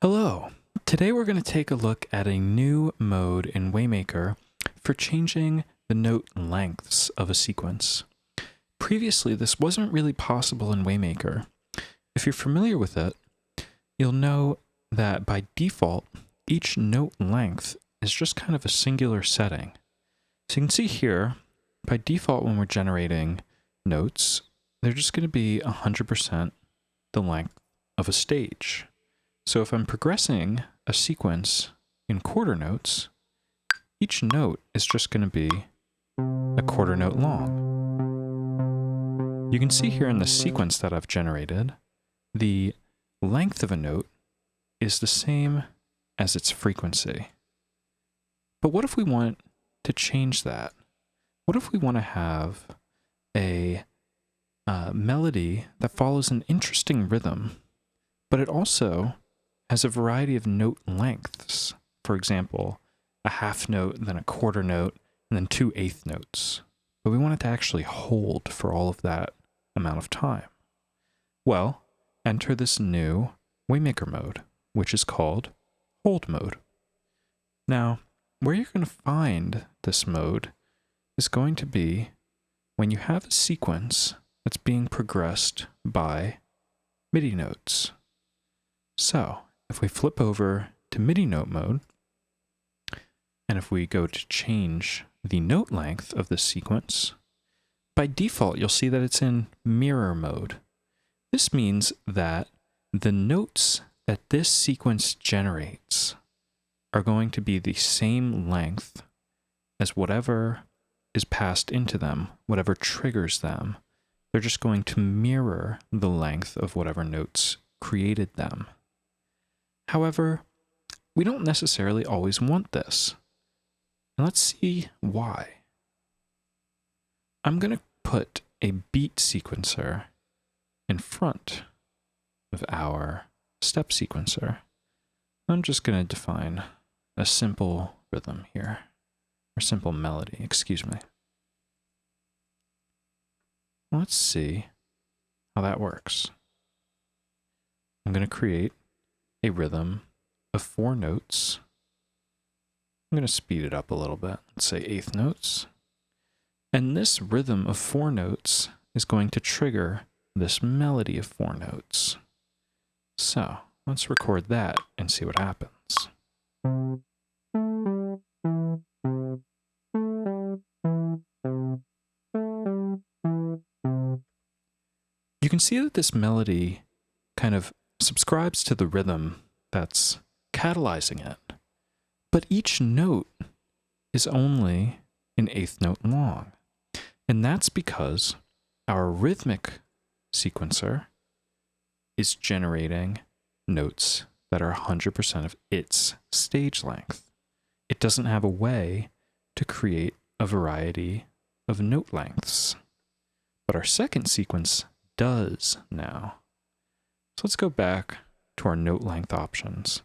Hello. Today we're going to take a look at a new mode in Waymaker for changing the note lengths of a sequence. Previously, this wasn't really possible in Waymaker. If you're familiar with it, you'll know that by default, each note length is just kind of a singular setting. So you can see here, by default when we're generating notes, they're just going to be 100% the length of a stage. So if I'm progressing a sequence in quarter notes, each note is just going to be a quarter note long. You can see here in the sequence that I've generated, the length of a note is the same as its frequency. But what if we want to change that? What if we want to have a melody that follows an interesting rhythm, but it also has a variety of note lengths? For example, a half note, then a quarter note, and then 2 eighth notes. But we want it to actually hold for all of that amount of time. Well, enter this new Waymaker mode, which is called hold mode. Now, where you're going to find this mode is going to be when you have a sequence that's being progressed by MIDI notes. So, if we flip over to MIDI note mode, and if we go to change the note length of this sequence, by default, you'll see that it's in mirror mode. This means that the notes that this sequence generates are going to be the same length as whatever is passed into them, whatever triggers them. They're just going to mirror the length of whatever notes created them. However, we don't necessarily always want this. And let's see why. I'm going to put a beat sequencer in front of our step sequencer. I'm just going to define a simple rhythm here, or simple melody, excuse me. Let's see how that works. I'm going to create a rhythm of 4 notes. I'm going to speed it up a little bit. Let's say eighth notes. And this rhythm of 4 notes is going to trigger this melody of 4 notes. So let's record that and see what happens. You can see that this melody kind of subscribes to the rhythm that's catalyzing it. But each note is only an eighth note long. And that's because our rhythmic sequencer is generating notes that are 100% of its stage length. It doesn't have a way to create a variety of note lengths. But our second sequence does now. So let's go back to our note length options.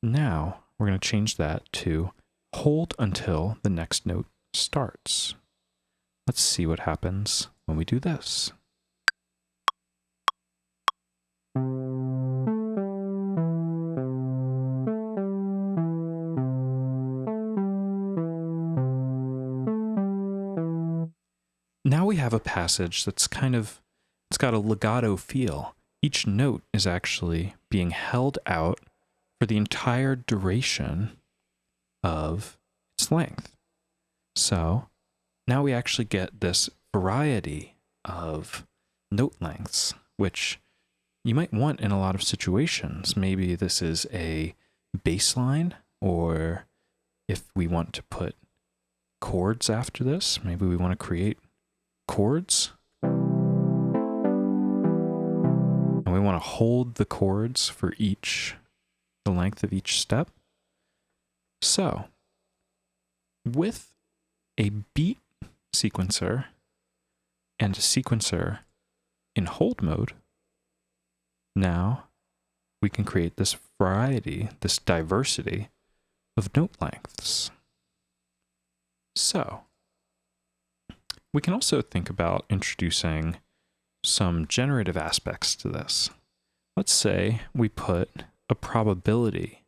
Now we're going to change that to hold until the next note starts. Let's see what happens when we do this. Now we have a passage that's it's got a legato feel. Each note is actually being held out for the entire duration of its length. So now we actually get this variety of note lengths, which you might want in a lot of situations. Maybe this is a bass line, or if we want to put chords after this, maybe we want to create chords. And we want to hold the chords for the length of each step. So, with a beat sequencer and a sequencer in hold mode, now we can create this variety, this diversity of note lengths. So, we can also think about introducing some generative aspects to this. Let's say we put a probability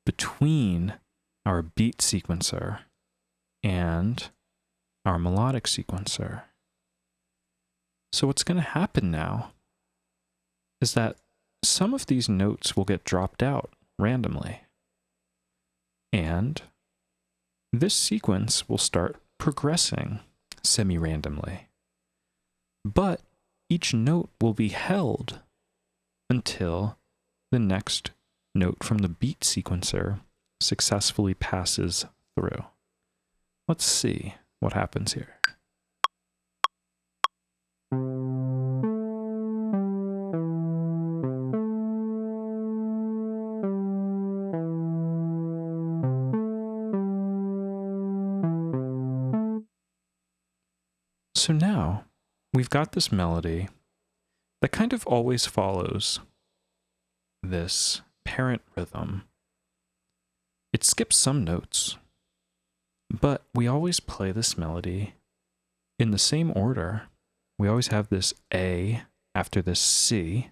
between our beat sequencer and our melodic sequencer. So what's going to happen now is that some of these notes will get dropped out randomly, and this sequence will start progressing semi-randomly. But each note will be held until the next note from the beat sequencer successfully passes through. Let's see what happens here. So now we've got this melody that kind of always follows this parent rhythm. It skips some notes, but we always play this melody in the same order. We always have this A after this C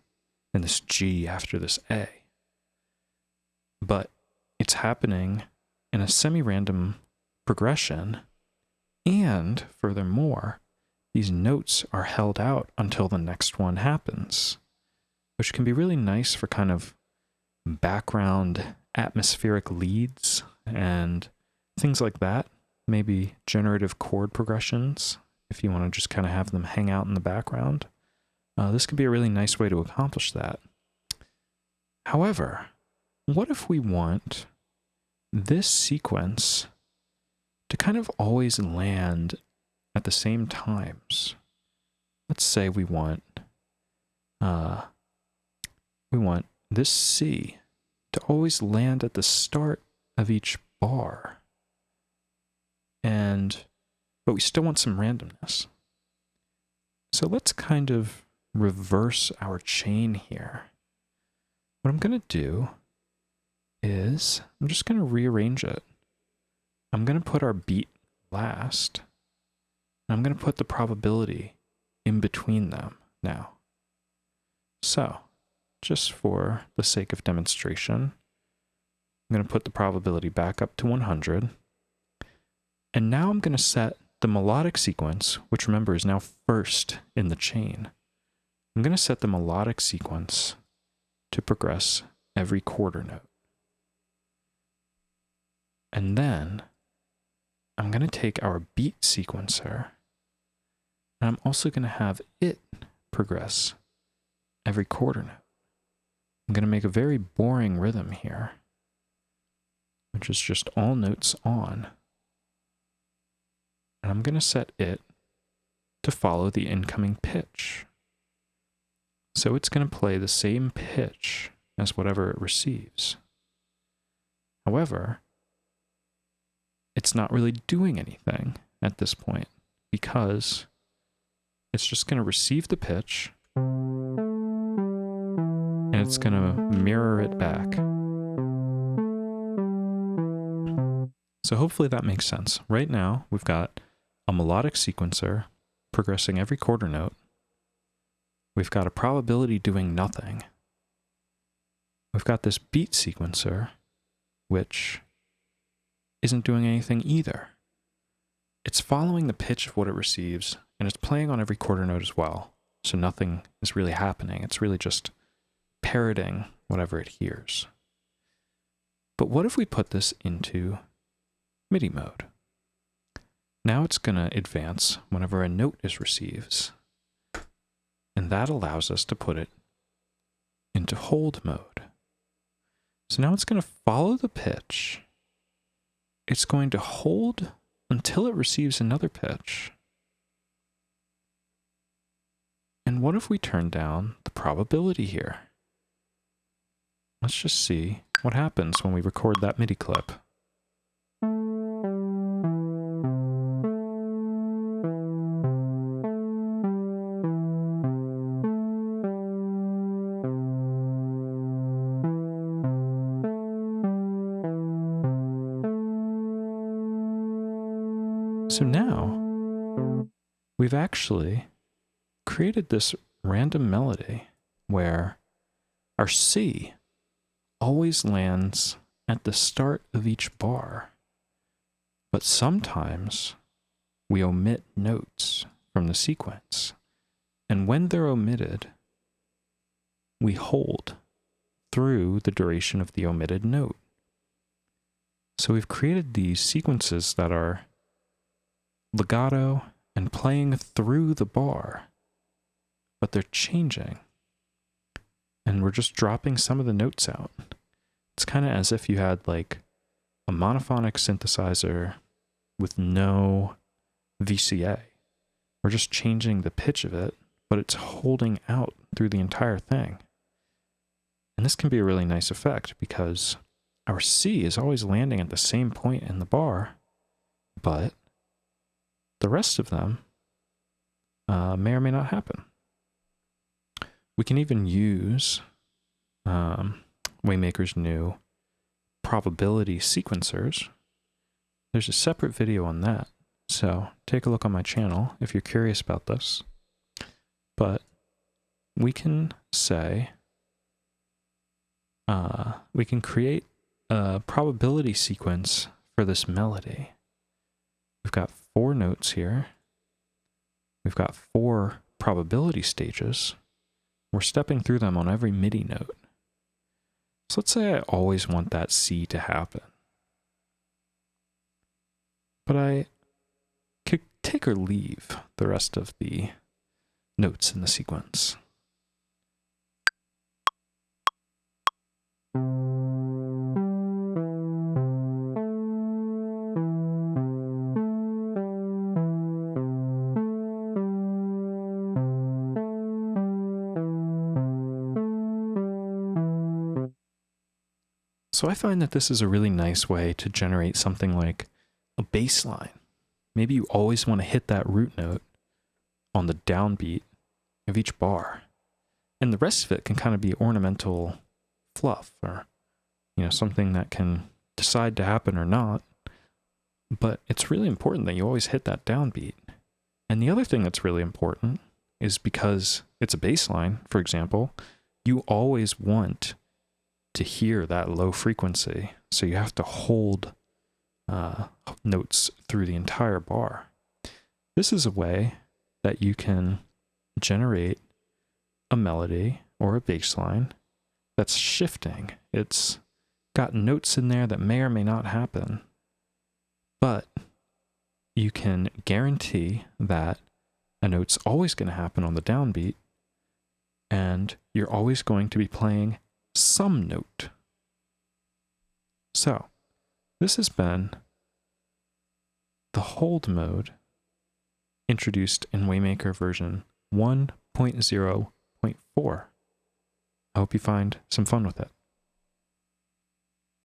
and this G after this A. But it's happening in a semi-random progression, and furthermore, these notes are held out until the next one happens, which can be really nice for kind of background atmospheric leads and things like that. Maybe generative chord progressions, if you want to just kind of have them hang out in the background. This could be a really nice way to accomplish that. However, what if we want this sequence to kind of always land at the same times? Let's say we want this C to always land at the start of each bar, but we still want some randomness. So let's kind of reverse our chain here. What I'm going to do is I'm just going to rearrange it. I'm going to put our beat last, and I'm going to put the probability in between them now. So, just for the sake of demonstration, I'm going to put the probability back up to 100. And now I'm going to set the melodic sequence, which remember is now first in the chain. I'm going to set the melodic sequence to progress every quarter note. And then I'm going to take our beat sequencer, and I'm also going to have it progress every quarter note. I'm going to make a very boring rhythm here, which is just all notes on. And I'm going to set it to follow the incoming pitch. So it's going to play the same pitch as whatever it receives. However, it's not really doing anything at this point because it's just going to receive the pitch and it's going to mirror it back. So hopefully that makes sense. Right now, we've got a melodic sequencer progressing every quarter note. We've got a probability doing nothing. We've got this beat sequencer, which isn't doing anything either. It's following the pitch of what it receives, and it's playing on every quarter note as well. So nothing is really happening. It's really just parroting whatever it hears. But what if we put this into MIDI mode? Now it's going to advance whenever a note is received, and that allows us to put it into hold mode. So now it's going to follow the pitch. It's going to hold until it receives another pitch. And what if we turn down the probability here? Let's just see what happens when we record that MIDI clip. So now, we've actually created this random melody where our C always lands at the start of each bar, but sometimes we omit notes from the sequence, and when they're omitted, we hold through the duration of the omitted note. So we've created these sequences that are legato and playing through the bar, but they're changing. And we're just dropping some of the notes out. It's kind of as if you had like a monophonic synthesizer with no VCA. We're just changing the pitch of it, but it's holding out through the entire thing. And this can be a really nice effect because our C is always landing at the same point in the bar, but the rest of them may or may not happen. We can even use Waymaker's new probability sequencers. There's a separate video on that, so take a look on my channel if you're curious about this. But we can say, we can create a probability sequence for this melody. We've got 4 notes here. We've got 4 probability stages. We're stepping through them on every MIDI note. So let's say I always want that C to happen. But I could take or leave the rest of the notes in the sequence. So I find that this is a really nice way to generate something like a bass line. Maybe you always want to hit that root note on the downbeat of each bar. And the rest of it can kind of be ornamental fluff, or something that can decide to happen or not. But it's really important that you always hit that downbeat. And the other thing that's really important is because it's a bass line, for example, you always want to hear that low frequency. So you have to hold notes through the entire bar. This is a way that you can generate a melody or a bass line that's shifting. It's got notes in there that may or may not happen, but you can guarantee that a note's always going to happen on the downbeat, and you're always going to be playing some note. So, this has been the hold mode introduced in Waymaker version 1.0.4. I hope you find some fun with it.